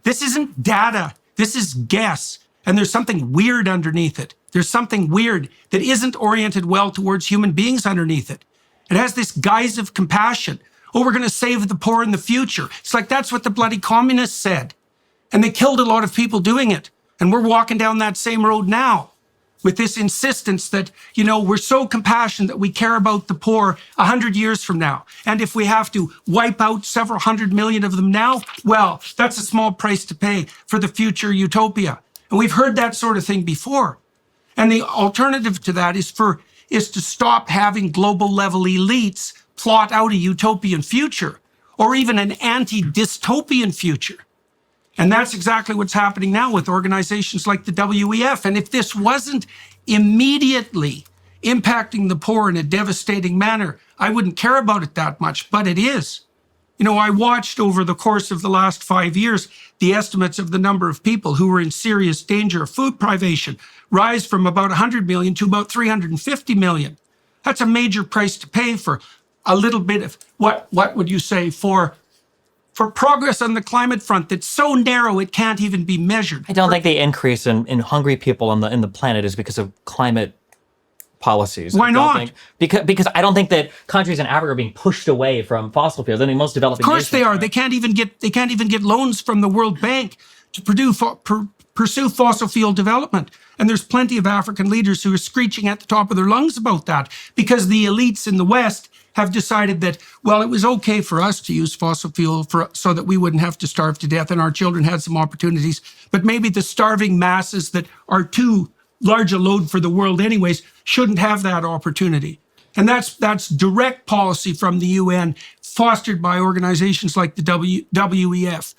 This isn't data. This is guess. And there's something weird underneath it. There's something weird that isn't oriented well towards human beings underneath it. It has this guise of compassion. Oh, we're going to save the poor in the future. It's like that's what the bloody communists said. And they killed a lot of people doing it. And we're walking down that same road now with this insistence that, we're so compassionate that we care about the poor 100 years from now. And if we have to wipe out several 100 million of them now, well, that's a small price to pay for the future utopia. And we've heard that sort of thing before. And the alternative to that is to stop having global level elites plot out a utopian future or even an anti-dystopian future. And that's exactly what's happening now with organizations like the WEF. And if this wasn't immediately impacting the poor in a devastating manner, I wouldn't care about it that much, but it is. I watched over the course of the last 5 years, the estimates of the number of people who were in serious danger of food privation rise from about 100 million to about 350 million. That's a major price to pay for a little bit of, what would you say, for progress on the climate front that's so narrow it can't even be measured. I don't think the increase in hungry people on the planet is because of climate policies. Why not? Because I don't think that countries in Africa are being pushed away from fossil fuels. I mean, most developing nations. Of course they are. Right? They can't even get loans from the World Bank to pursue fossil fuel development. And there's plenty of African leaders who are screeching at the top of their lungs about that because the elites in the West have decided that, well, it was okay for us to use fossil fuel so that we wouldn't have to starve to death and our children had some opportunities. But maybe the starving masses that are too large a load for the world anyways shouldn't have that opportunity. And that's direct policy from the UN, fostered by organizations like the WEF.